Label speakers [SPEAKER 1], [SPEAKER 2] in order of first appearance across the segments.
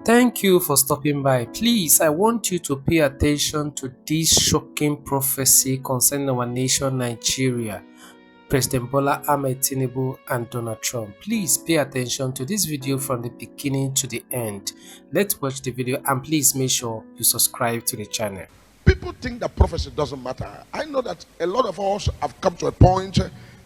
[SPEAKER 1] Thank you for stopping by. Please, I want you to pay attention to this shocking prophecy concerning our nation, Nigeria, President Bola Ahmed Tinubu and Donald Trump. Please pay attention to this video from the beginning to the end. Let's watch the video and please make sure you subscribe to the channel.
[SPEAKER 2] People think that prophecy doesn't matter. I know that a lot of us have come to a point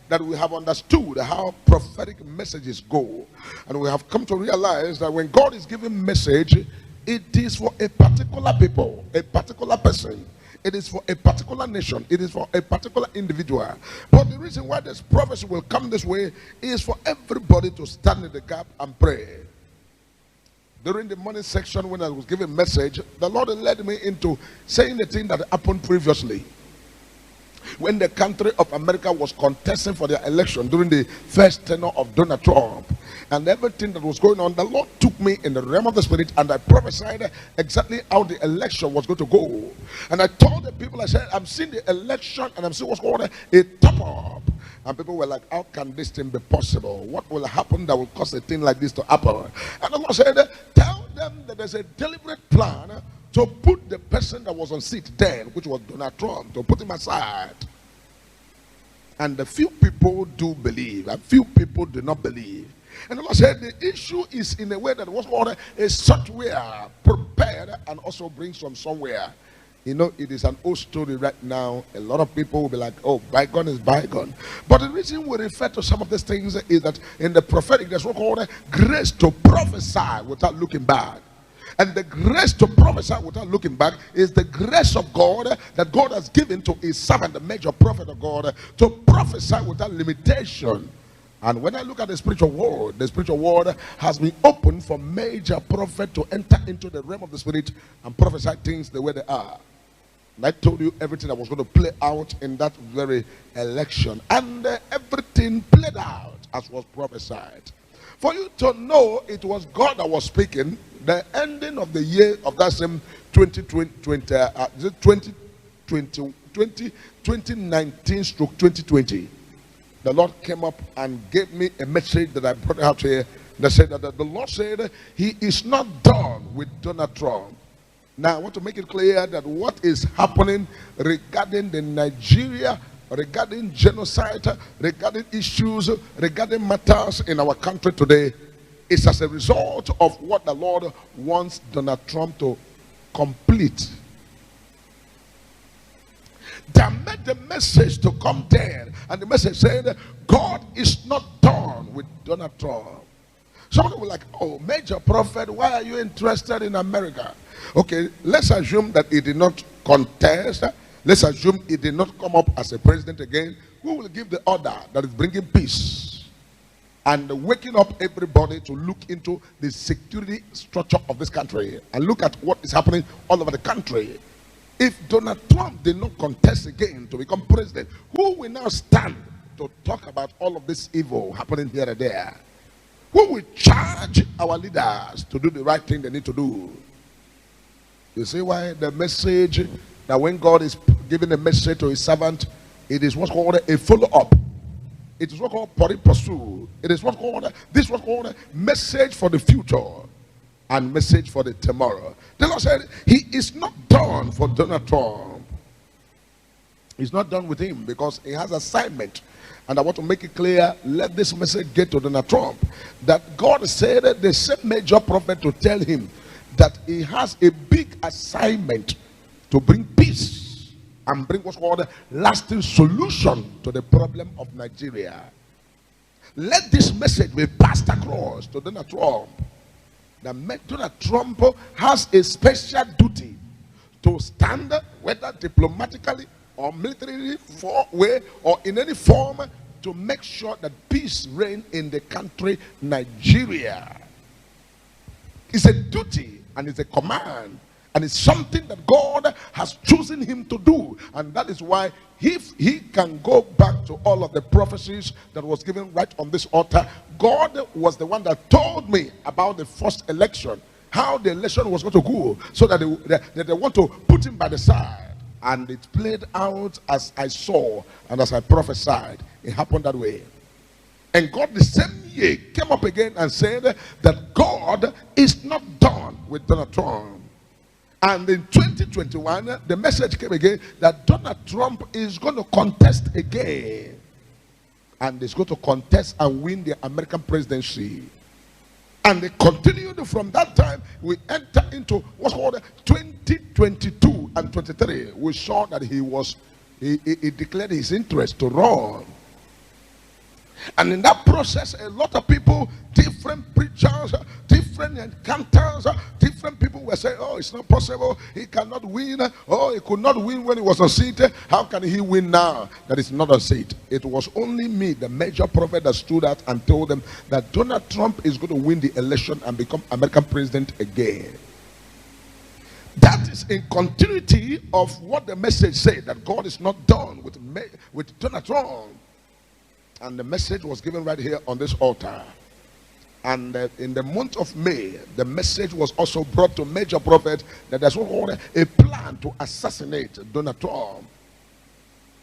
[SPEAKER 2] that we have understood how prophetic messages go, and we have come to realize that when God is giving message, it is for a particular people, a particular person. It is for a particular nation. It is for a particular individual. But the reason why this prophecy will come this way is for everybody to stand in the gap and pray. During the morning section, when I was giving message, the Lord led me into saying the thing that happened previously. When the country of America was contesting for their election during the first tenure of Donald Trump, and everything that was going on, the Lord took me in the realm of the spirit and I prophesied exactly how the election was going to go. And I told the people, I said, I'm seeing the election and I'm seeing what's going on, a top up. And people were like, how can this thing be possible? What will happen that will cause a thing like this to happen? And the Lord said, tell them that there's a deliberate plan to put the person that was on seat then, which was Donald Trump, to put him aside. And a few people do believe, and few people do not believe. And the Lord said the issue is in a way that was called a software prepared and also brings from somewhere. You know, it is an old story right now. A lot of people will be like, oh, bygone is bygone. But the reason we refer to some of these things is that in the prophetic, there's what called grace to prophesy without looking back. And the grace to prophesy without looking back is the grace of God that God has given to his servant, the major prophet of God, to prophesy without limitation. And when I look at the spiritual world has been opened for major prophet to enter into the realm of the spirit and prophesy things the way they are. And I told you everything that was going to play out in that very election. And everything played out as was prophesied. For you to know it was God that was speaking, the ending of the year of that same 2019/2020, the Lord came up and gave me a message that I brought out here. That said that the Lord said he is not done with Donald Trump. Now I want to make it clear that what is happening regarding the Nigeria, regarding genocide, regarding issues, regarding matters in our country today, is as a result of what the Lord wants Donald Trump to complete. That made the message to come there, and the message said, God is not done with Donald Trump. Somebody was like, oh, major prophet, why are you interested in America? Okay, let's assume that he did not contest. Let's assume he did not come up as a president again. Who will give the order that is bringing peace and waking up everybody to look into the security structure of this country and look at what is happening all over the country? If Donald Trump did not contest again to become president, who will now stand to talk about all of this evil happening here and there? Who will charge our leaders to do the right thing they need to do? You see why the message, that when God is giving a message to his servant, it is what's called a follow-up. It is what's called pursuit. It is what's called, this was called a message for the future and message for the tomorrow. The Lord said he is not done for Donald Trump. He's not done with him because he has assignment. And I want to make it clear, let this message get to Donald Trump, that God said the same major prophet to tell him that he has a big assignment to bring peace and bring what's called a lasting solution to the problem of Nigeria. Let this message be passed across to Donald Trump. That Donald Trump has a special duty to stand, whether diplomatically or militarily, way or in any form, to make sure that peace reigns in the country Nigeria. It's a duty and it's a command, and it's something that God has chosen him to do. And that is why if he can go back to all of the prophecies that was given right on this altar, God was the one that told me about the first election, how the election was going to go, so that they want to put him by the side. And it played out as I saw and as I prophesied. It happened that way. And God the same year came up again and said that God is not done with with Donald Trump. And in 2021, the message came again that Donald Trump is going to contest again. And he's going to contest and win the American presidency. And they continued from that time. We enter into what's called 2022 and 23. We saw that he declared his interest to run. And in that process, a lot of people, different preachers, different encounters, different people were saying, oh, it's not possible. He cannot win. Oh, he could not win when he was on seat. How can he win now that he's not on seat? It was only me, the major prophet, that stood out and told them that Donald Trump is going to win the election and become American president again. That is in continuity of what the message said, that God is not done with Donald Trump. And the message was given right here on this altar. And in the month of May, the message was also brought to major prophet that there's a plan to assassinate Donald Trump.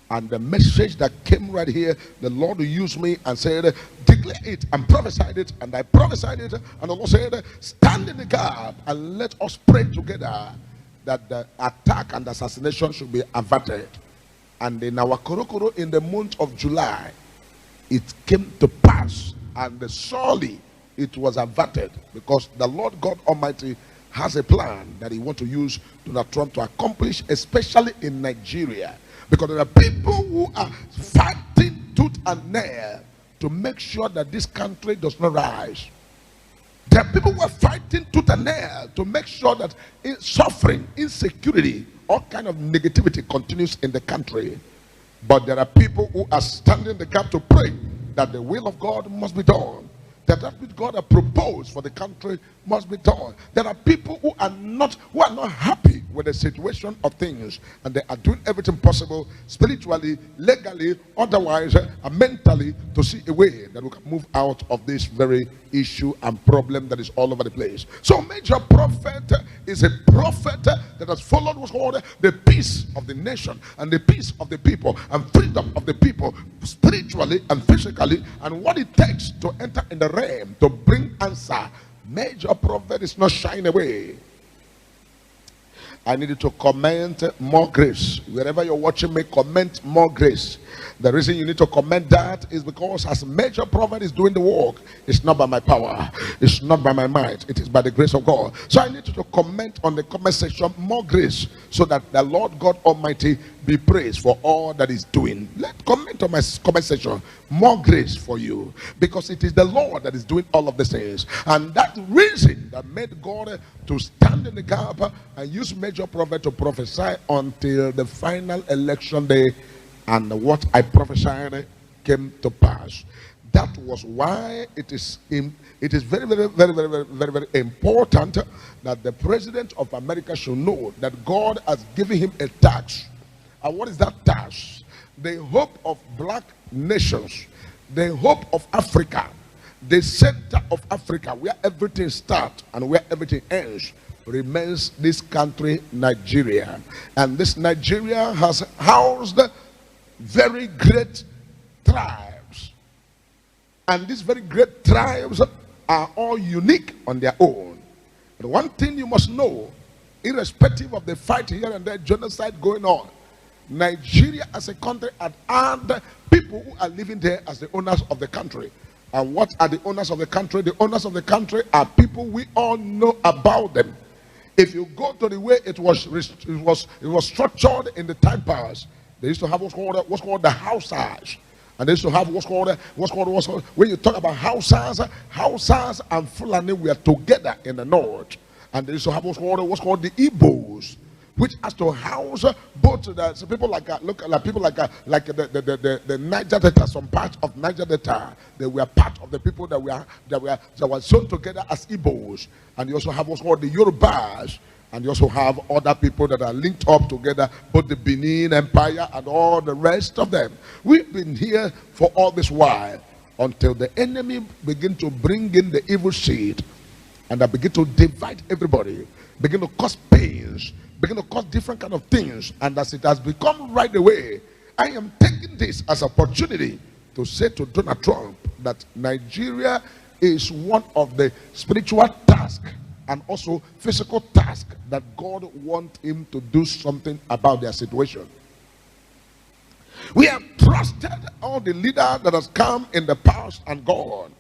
[SPEAKER 2] And the message that came right here, the Lord used me and said, declare it, and prophesied it. And I prophesied it, and the Lord said, stand in the gap and let us pray together that the attack and assassination should be averted. And in our Korokoro, in the month of July, it came to pass, and surely it was averted, because the Lord God Almighty has a plan that he wants to use Donald Trump to accomplish, especially in Nigeria, because there are people who are fighting tooth and nail to make sure that this country does not rise. There are people who are fighting tooth and nail to make sure that suffering, insecurity, all kind of negativity continues in the country. But there are people who are standing in the gap to pray that the will of God must be done. That which God has proposed for the country must be done. There are people who are not happy with the situation of things, and they are doing everything possible, spiritually, legally, otherwise, and mentally, to see a way that we can move out of this very issue and problem that is all over the place. So major prophet is a prophet that has followed what's called the peace of the nation and the peace of the people and freedom of the people, spiritually and physically, and what it takes to enter in the realm to bring answer. Major prophet is not shying away. I need you to comment more grace. Wherever you're watching me, comment more grace. The reason you need to comment that is because as major prophet is doing the work, it's not by my power, it's not by my might, it is by the grace of God. So I need you to comment on the comment section more grace, so that the Lord God Almighty be praised for all that he's doing. Let comment on my comment section more grace for you, because it is the Lord that is doing all of these things. And that reason that made God to stand in the gap and use major prophet to prophesy until the final election day, and what I prophesied came to pass. That was why it is very, very, very, very, very, very, very important that the president of America should know that God has given him a task. And what is that task? The hope of black nations, the hope of Africa, the center of Africa, where everything starts and where everything ends, remains this country, Nigeria. And this Nigeria has housed very great tribes, and these very great tribes are all unique on their own. But one thing you must know, irrespective of the fight here and there, genocide going on, Nigeria as a country had people who are living there as the owners of the country. And what are the owners of the country? The owners of the country are people we all know about them. If you go to the way it was structured in the time past, they used to have what's called the houses, and they used to have what's called when you talk about houses and Fulani were together in the north, and they used to have what's called the Igbos, which has to house both the people like the Niger Delta, some part of Niger Delta. They were part of the people that were sewn together as Igbos, and you also have what's called the Yorubas. And you also have other people that are linked up together, both the Benin Empire and all the rest of them. We've been here for all this while until the enemy begin to bring in the evil seed, and that begin to divide everybody, begin to cause pains, begin to cause different kind of things. And as it has become right away, I am taking this as an opportunity to say to Donald Trump that Nigeria is one of the spiritual tasks and also physical task that God wants him to do something about their situation. We have trusted all the leaders that has come in the past and gone.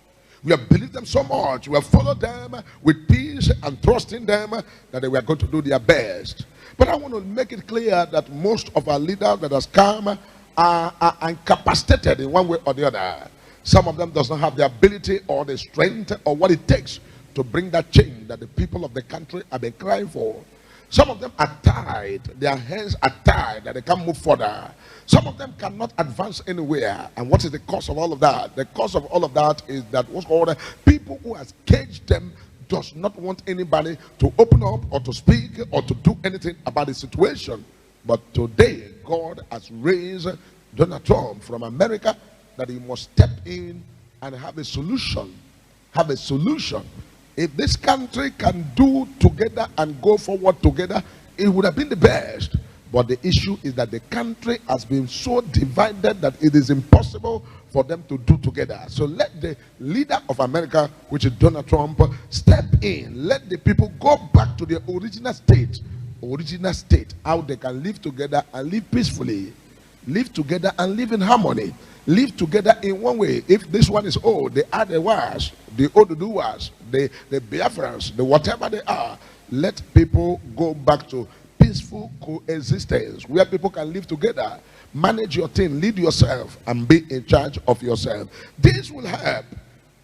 [SPEAKER 2] We have believed them so much. We have followed them with peace and trusting them that they were going to do their best. But I want to make it clear that most of our leaders that has come are incapacitated in one way or the other. Some of them does not have the ability or the strength or what it takes to bring that change that the people of the country have been crying for. Some of them are tied, their hands are tied, that they can't move further. Some of them cannot advance anywhere. And what is the cause of all of that? The cause of all of that is that what's called people who has caged them does not want anybody to open up or to speak or to do anything about the situation. But today, God has raised Donald Trump from America that he must step in and have a solution. Have a solution. If this country can do together and go forward together, it would have been the best. But the issue is that the country has been so divided that it is impossible for them to do together. So let the leader of America, which is Donald Trump, step in. Let the people go back to their original state, how they can live together and live peacefully. Live together and live in harmony. Live together in one way. If this one is old, the other was, the Oduduwas, the Biafrans, the whatever they are, let people go back to peaceful coexistence where people can live together, manage your thing, lead yourself, and be in charge of yourself. This will help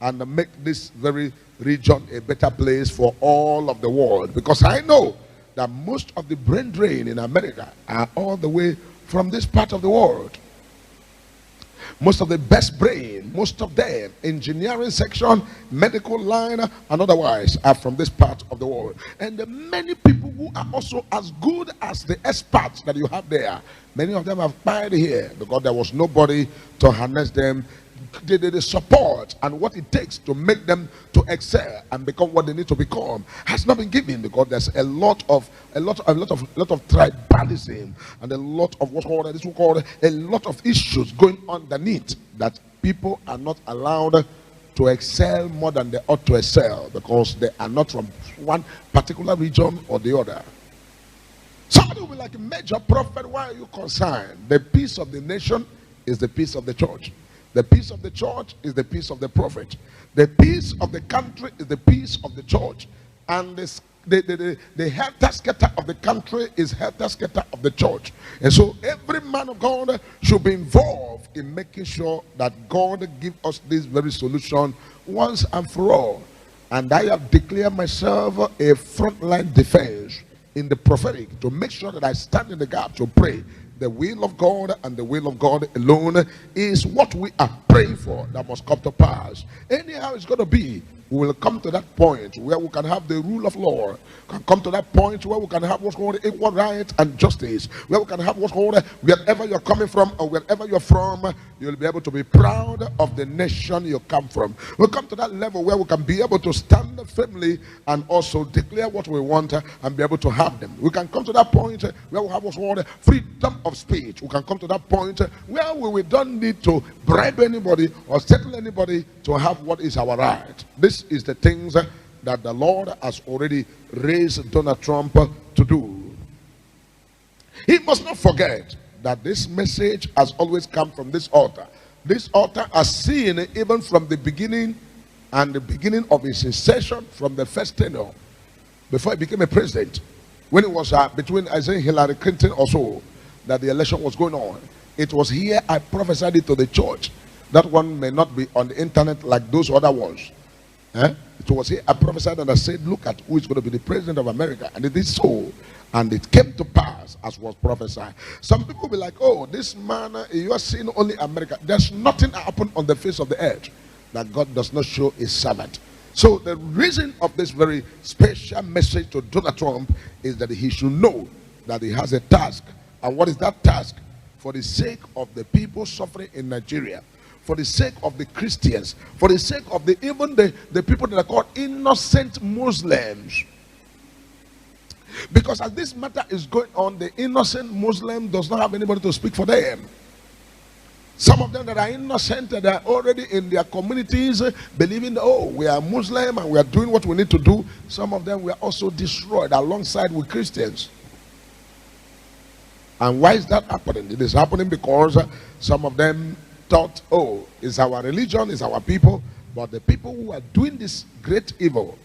[SPEAKER 2] and make this very region a better place for all of the world, because I know that most of the brain drain in America are all the way from this part of the world. Most of the best brain, most of them, engineering section, medical line, and otherwise, are from this part of the world. And the many people who are also as good as the experts that you have there, many of them have died here because there was nobody to harness them. The support and what it takes to make them to excel and become what they need to become has not been given, because there's a lot of tribalism and a lot of what's called a lot of issues going underneath, that people are not allowed to excel more than they ought to excel because they are not from one particular region or the other. Somebody will be like, Major Prophet, why are you concerned? The peace of the nation is the peace of the church. The peace of the church is the peace of the prophet. The peace of the country is the peace of the church. And the helter-skelter of the country is helter-skelter of the church. And so every man of God should be involved in making sure that God gives us this very solution once and for all. And I have declared myself a frontline defense in the prophetic to make sure that I stand in the gap to pray. The will of God and the will of God alone is what we are praying for that must come to pass. Anyhow it's going to be, we will come to that point where we can have the rule of law, can come to that point where we can have what's called equal right and justice, where we can have what's called, wherever you're coming from or wherever you're from, you'll be able to be proud of the nation you come from. We'll come to that level where we can be able to stand firmly and also declare what we want and be able to have them. We can come to that point where we have what's called freedom of speech. We can come to that point where we don't need to bribe anybody or settle anybody to have what is our right. This is the things that the Lord has already raised Donald Trump to do. He must not forget that this message has always come from this altar. This altar has seen even from the beginning, and the beginning of his session, from the first tenure before he became a president, when it was between Hillary Clinton or so that the election was going on. It was here I prophesied it to the church. That one may not be on the internet like those other ones. It was here I prophesied and I said, look at who is going to be the president of America. And it is so. And it came to pass as was prophesied. Some people will be like, oh, this man, you are seeing only America. There's nothing happened on the face of the earth that God does not show his servant. So the reason of this very special message to Donald Trump is that he should know that he has a task. And what is that task? For the sake of the people suffering in Nigeria, for the sake of the Christians, for the sake of even the people that are called innocent Muslims. Because as this matter is going on, the innocent Muslim does not have anybody to speak for them. Some of them that are innocent, that are already in their communities, believing, oh, we are Muslim and we are doing what we need to do. Some of them were also destroyed alongside with Christians. And why is that happening? It is happening because some of them thought, oh, it's our religion, it's our people. But the people who are doing this great evil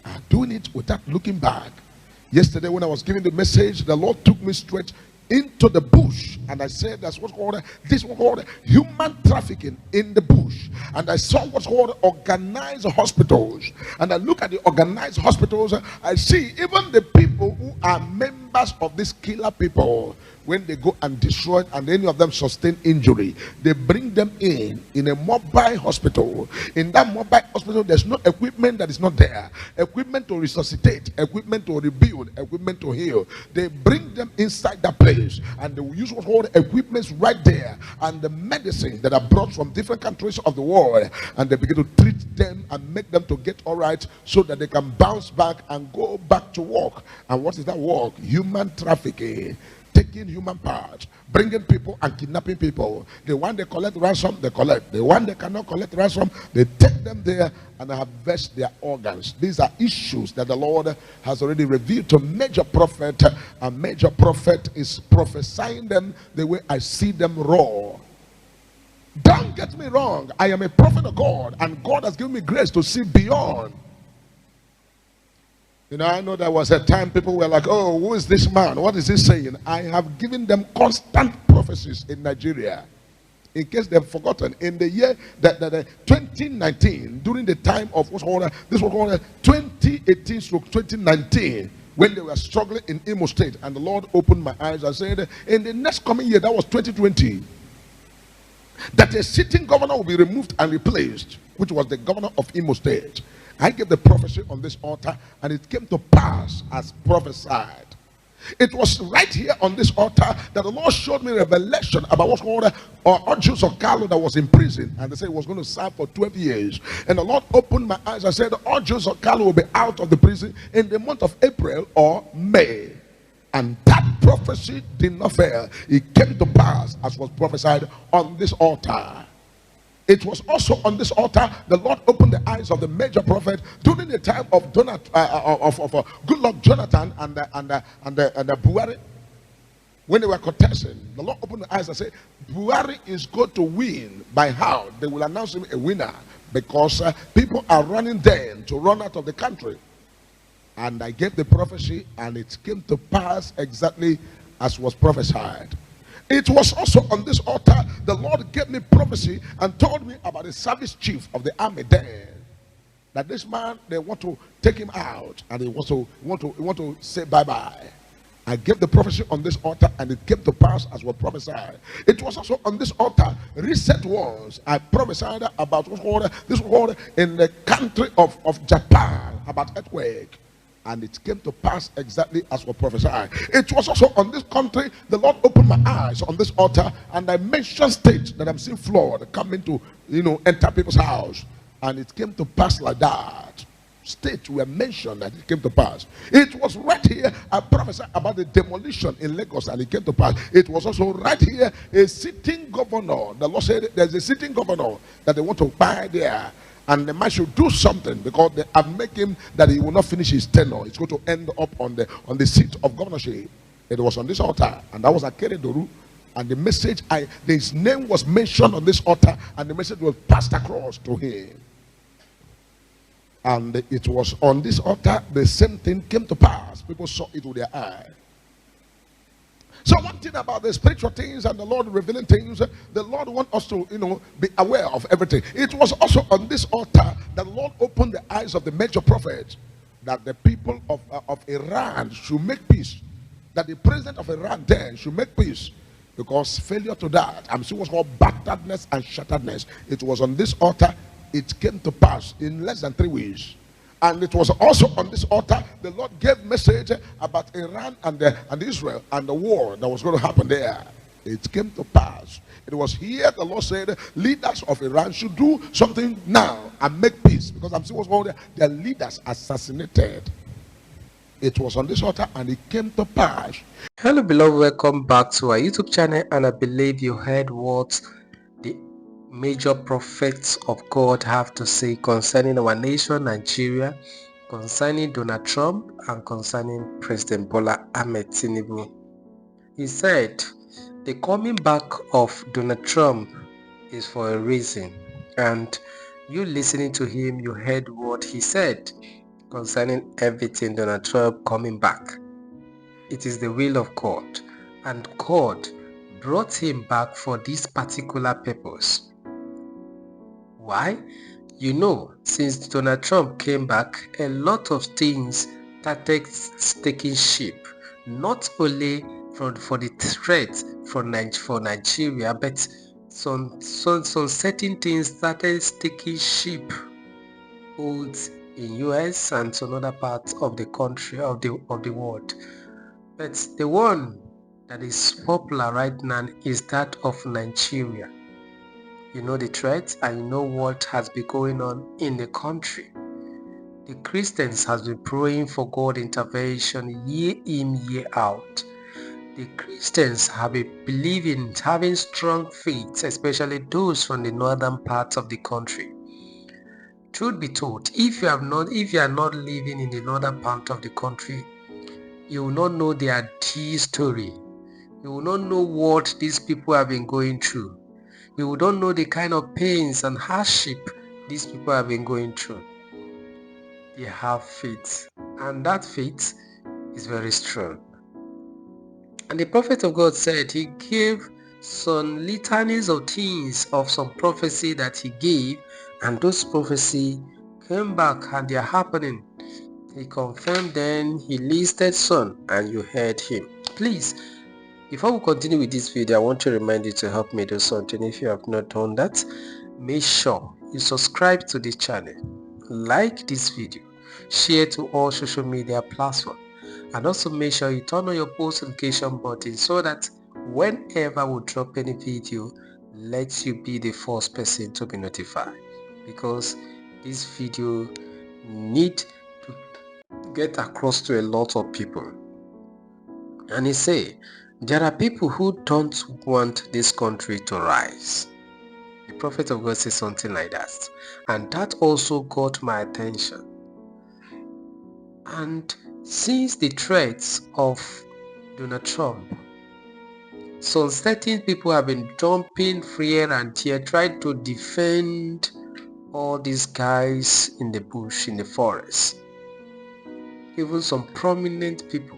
[SPEAKER 2] are doing it without looking back. Yesterday when I was giving the message, the Lord took me straight into the bush, and I said that's what's called human trafficking in the bush. And I saw what's called organized hospitals, and I look at the organized hospitals, I see even the people who are members of these killer people, when they go and destroy it and any of them sustain injury, they bring them in a mobile hospital. In that mobile hospital, there's no equipment that is not there. Equipment to resuscitate, equipment to rebuild, equipment to heal. They bring them inside that place, and they will use what's called equipments right there, and the medicine that are brought from different countries of the world, and they begin to treat them and make them to get all right so that they can bounce back and go back to work. And what is that work? Human trafficking. Taking human parts, bringing people and kidnapping people. The one they collect ransom, they collect. The one they cannot collect ransom, they take them there and harvest their organs. These are issues that the Lord has already revealed to major prophet, and major prophet is prophesying them the way I see them raw. Don't get me wrong, I am a prophet of God, and God has given me grace to see beyond. You know, I know there was a time people were like, oh, who is this man? What is he saying? I have given them constant prophecies in Nigeria. In case they've forgotten, in the year that 2019, during the time of this was called 2018 to 2019, when they were struggling in Imo State, and the Lord opened my eyes and said, in the next coming year, that was 2020, that a sitting governor will be removed and replaced, which was the governor of Imo State. I gave the prophecy on this altar, and it came to pass as prophesied. It was right here on this altar that the Lord showed me revelation about what's called Ojus Okalo that was in prison, and they said he was going to serve for 12 years. And the Lord opened my eyes and said Ojus Okalo will be out of the prison in the month of April or May. And that prophecy did not fail. It came to pass as was prophesied on this altar. It was also on this altar the Lord opened the eyes of the major prophet during the time of Goodluck Jonathan and Buhari, when they were contesting. The Lord opened the eyes and said, Buhari is going to win. By how? They will announce him a winner, because people are running then to run out of the country. And I gave the prophecy, and it came to pass exactly as was prophesied. It was also on this altar the Lord gave me prophecy and told me about the service chief of the army there, that this man, they want to take him out, and he want to say bye-bye. I gave the prophecy on this altar, and it came to pass as was prophesied. It was also on this altar recent ones I prophesied about this was in the country of Japan, about earthquake. And it came to pass exactly as was prophesied. It was also on this country, the Lord opened my eyes on this altar, and I mentioned states that I'm seeing flood coming to, enter people's house. And it came to pass like that. States were mentioned, and it came to pass. It was right here, I prophesied about the demolition in Lagos, and it came to pass. It was also right here, a sitting governor. The Lord said there's a sitting governor that they want to buy there. And the man should do something, because they have made him that he will not finish his tenure. It's going to end up on the seat of governorship. It was on this altar, and that was Akeredolu. And the message, his name was mentioned on this altar, and the message was passed across to him. And it was on this altar the same thing came to pass. People saw it with their eye. So one thing about the spiritual things and the Lord revealing things, the Lord wants us to, be aware of everything. It was also on this altar that the Lord opened the eyes of the major prophet, that the people of Iran should make peace. That the president of Iran then should make peace. Because failure to that, I'm seeing what's called batteredness and shatteredness. It was on this altar, it came to pass in less than 3 weeks. And it was also on this altar the Lord gave message about Iran and Israel and the war that was going to happen there. It came to pass. It was here the Lord said leaders of Iran should do something now and make peace, because I'm seeing what's going on there. Their leaders assassinated. It was on this altar, and it came to pass.
[SPEAKER 1] Hello beloved, welcome back to our YouTube channel, and I believe you heard what major prophets of God have to say concerning our nation, Nigeria, concerning Donald Trump, and concerning President Bola Ahmed Tinubu. He said, the coming back of Donald Trump is for a reason, and you listening to him, you heard what he said concerning everything Donald Trump coming back. It is the will of God, and God brought him back for this particular purpose. Why? You know, since Donald Trump came back, a lot of things started taking shape, not only for the threat for Nigeria, but some certain things started taking shape, both in US and some other parts of the country of the world. But the one that is popular right now is that of Nigeria. You know the threat and you know what has been going on in the country. The Christians has been praying for God intervention year in, year out. The Christians have been believing, having strong faith, especially those from the northern parts of the country. Truth be told, if you are not living in the northern part of the country, you will not know their story. You will not know what these people have been going through. You will not know the kind of pains and hardship these people have been going through. They have faith, and that faith is very strong. And the prophet of God said he gave some litanies of things of some prophecy that he gave, and those prophecy came back and they are happening. He confirmed them, he listed some, and you heard him. Please, before we continue with this video, I want to remind you to help me do something. If you have not done that, make sure you subscribe to this channel, like this video, share to all social media platforms, and also make sure you turn on your post notification button so that whenever we drop any video, let you be the first person to be notified, because this video need to get across to a lot of people. And he say, there are people who don't want this country to rise. The prophet of God says something like that. And that also got my attention. And since the threats of Donald Trump, some certain people have been jumping here and here, trying to defend all these guys in the bush, in the forest. Even some prominent people.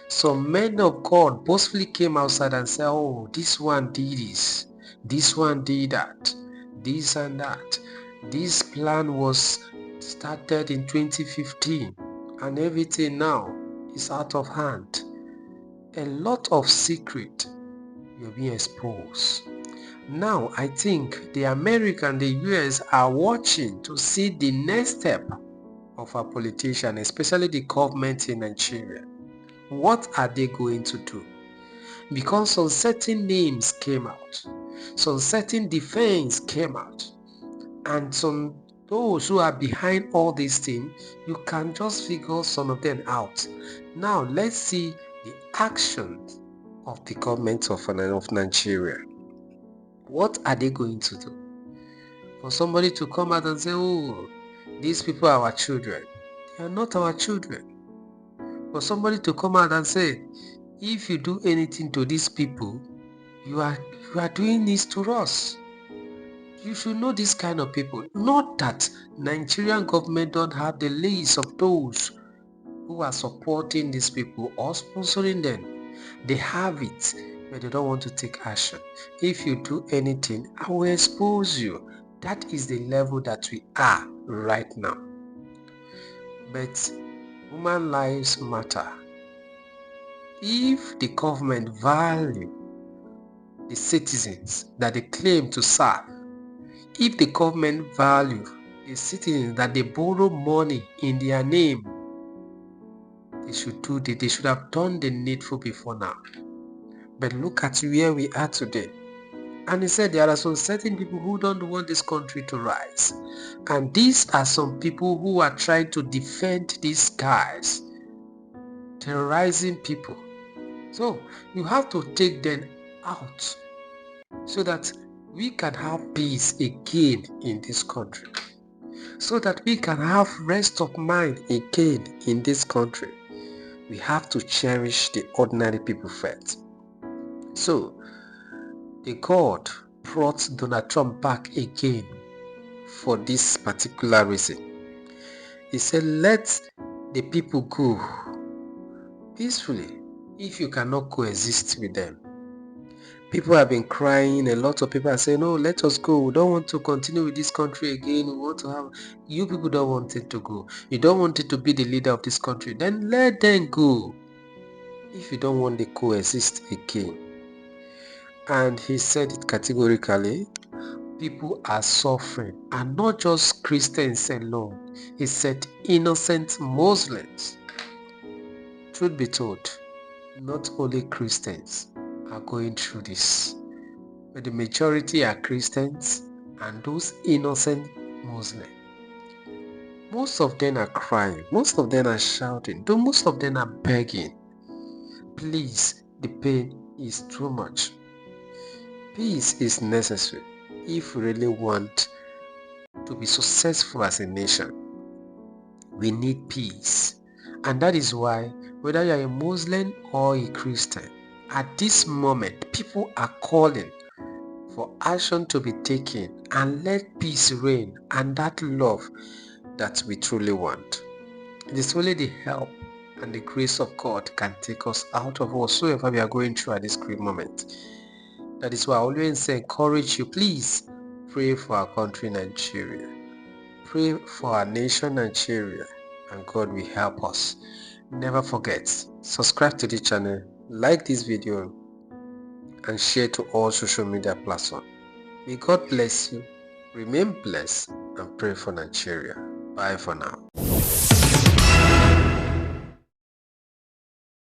[SPEAKER 1] Some men of God boastfully came outside and said, oh, this one did this one did that, this and that. This plan was started in 2015 and everything now is out of hand. A lot of secret will be exposed. Now I think the America and the US are watching to see the next step of our politicians, especially the government in Nigeria. What are they going to do? Because some certain names came out, some certain defense came out, and some those who are behind all these things, you can just figure some of them out. Now let's see the actions of the government of Nigeria. What are they going to do? For somebody to come out and say, oh, these people are our children. They are not our children. For somebody to come out and say, if you do anything to these people, you are doing this to us. You should know this kind of people. Not that Nigerian government don't have the list of those who are supporting these people or sponsoring them. They have it, but they don't want to take action. If you do anything, I will expose you. That is the level that we are right now. But human lives matter. If the government value the citizens that they claim to serve, if the government value the citizens that they borrow money in their name, they should have done the needful before now. But look at where we are today. And he said there are some certain people who don't want this country to rise. And these are some people who are trying to defend these guys, terrorizing people. So you have to take them out so that we can have peace again in this country, so that we can have rest of mind again in this country, we have to cherish the ordinary people first. So, the God brought Donald Trump back again for this particular reason. He said, let the people go peacefully if you cannot coexist with them. People have been crying. A lot of people are saying, "Oh, let us go. We don't want to continue with this country again. We want to have..." You people don't want it to go. You don't want it to be the leader of this country. Then let them go. If you don't want to coexist again. And he said it categorically. People are suffering, and not just Christians alone. He said innocent Muslims. Truth be told, not only Christians are going through this, but the majority are Christians and those innocent Muslims. Most of them are crying, most of them are shouting, though most of them are begging. Please, the pain is too much. Peace is necessary if we really want to be successful as a nation. We need peace. And that is why, whether you are a Muslim or a Christian, at this moment, people are calling for action to be taken and let peace reign and that love that we truly want. It is only the help and the grace of God can take us out of whatsoever we are going through at this great moment. That is why I always encourage you, please pray for our country Nigeria. Pray for our nation Nigeria, and God will help us. Never forget, subscribe to the channel, like this video, and share to all social media platforms. May God bless you, remain blessed, and pray for Nigeria. Bye for now.